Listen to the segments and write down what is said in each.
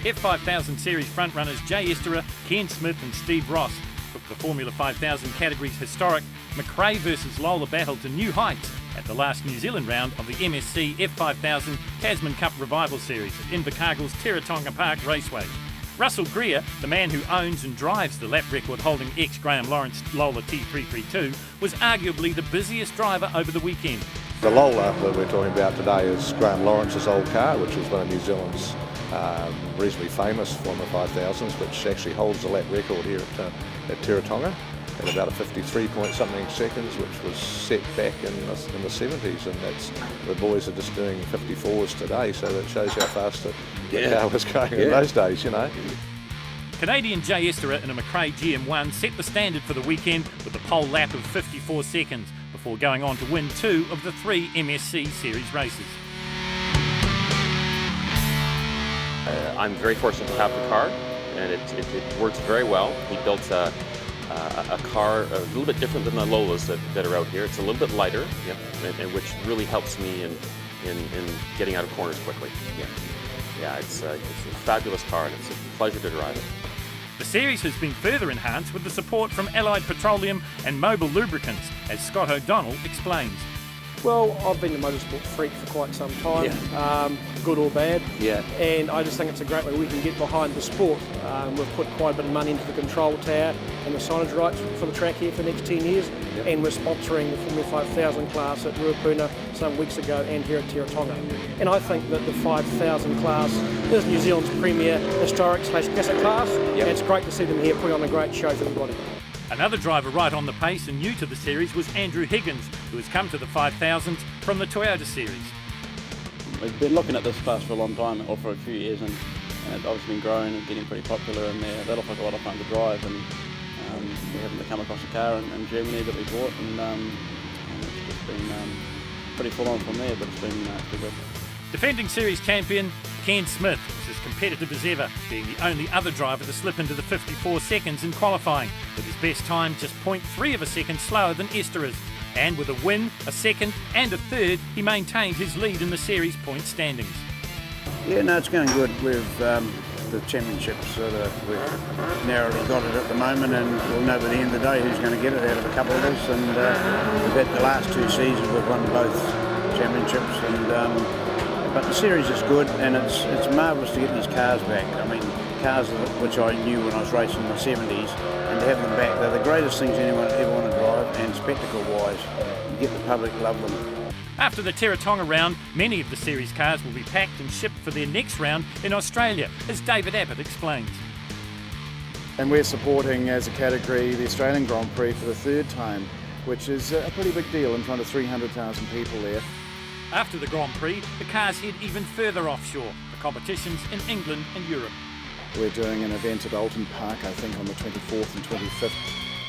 F5000 Series frontrunners Jay Esterer, Ken Smith and Steve Ross took the Formula 5000 category's historic McRae versus Lola battle to new heights at the last New Zealand round of the MSC F5000 Tasman Cup Revival Series at Invercargill's Teretonga Park Raceway. Russell Greer, the man who owns and drives the lap record-holding ex-Graham Lawrence Lola T332, was arguably the busiest driver over the weekend. The Lola that we're talking about today is Graham Lawrence's old car, which was one of New Zealand's reasonably famous Formula 5000s, which actually holds the lap record here at Teretonga at about a 53-point-something seconds, which was set back in the 70s, and the boys are just doing 54s today, so that shows how fast the car was going in those days, you know. Canadian Jay Esterer in a McRae GM1 set the standard for the weekend with a pole lap of 54 seconds before going on to win 2 of the 3 MSC Series races. I'm very fortunate to have the car, and it works very well. He built a car a little bit different than the Lolas that are out here. It's a little bit lighter, and which really helps me in getting out of corners quickly. It's a fabulous car, and it's a pleasure to drive it. The series has been further enhanced with the support from Allied Petroleum and Mobile Lubricants, as Scott O'Donnell explains. Well, I've been a motorsport freak for quite some time, good or bad, and I just think it's a great way we can get behind the sport. We've put quite a bit of money into the control tower and the signage rights for the track here for the next 10 years, and we're sponsoring the Formula 5000 class at Ruapuna some weeks ago and here at Teretonga. And I think that the 5000 class is New Zealand's premier historic/classic class, and it's great to see them here putting on a great show for everybody. Another driver right on the pace and new to the series was Andrew Higgins, who has come to the 5000s from the Toyota series. We've been looking at this class for a long time, or for a few years, and it's obviously been growing and getting pretty popular, and that looks like a lot of fun to drive. And we happened to come across a car in Germany that we bought, and it's just been pretty full on from there, but it's been good. Defending series champion Ken Smith was as competitive as ever, being the only other driver to slip into the 54 seconds in qualifying, with his best time just 0.3 of a second slower than Esterer's. And with a win, a second and a third, he maintained his lead in the series point standings. Yeah, no, it's going good. We've the championships, we've narrowly got it at the moment, and we'll know by the end of the day who's going to get it out of a couple of us. And we've had the last 2 seasons, we've won both championships, and but the series is good, and it's marvellous to get these cars back. I mean, cars which I knew when I was racing in the 70s, and to have them back, they're the greatest things anyone ever want to drive, and spectacle-wise, you get the public love them. After the Teretonga round, many of the series cars will be packed and shipped for their next round in Australia, as David Abbott explains. And we're supporting, as a category, the Australian Grand Prix for the 3rd time, which is a pretty big deal in front of 300,000 people there. After the Grand Prix, the cars head even further offshore for competitions in England and Europe. We're doing an event at Alton Park, I think, on the 24th and 25th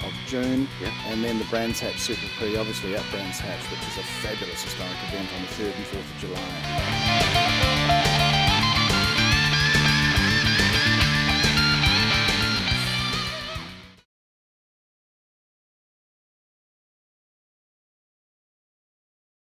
of June, and then the Brands Hatch Super Prix, obviously at Brands Hatch, which is a fabulous historic event on the 3rd and 4th of July.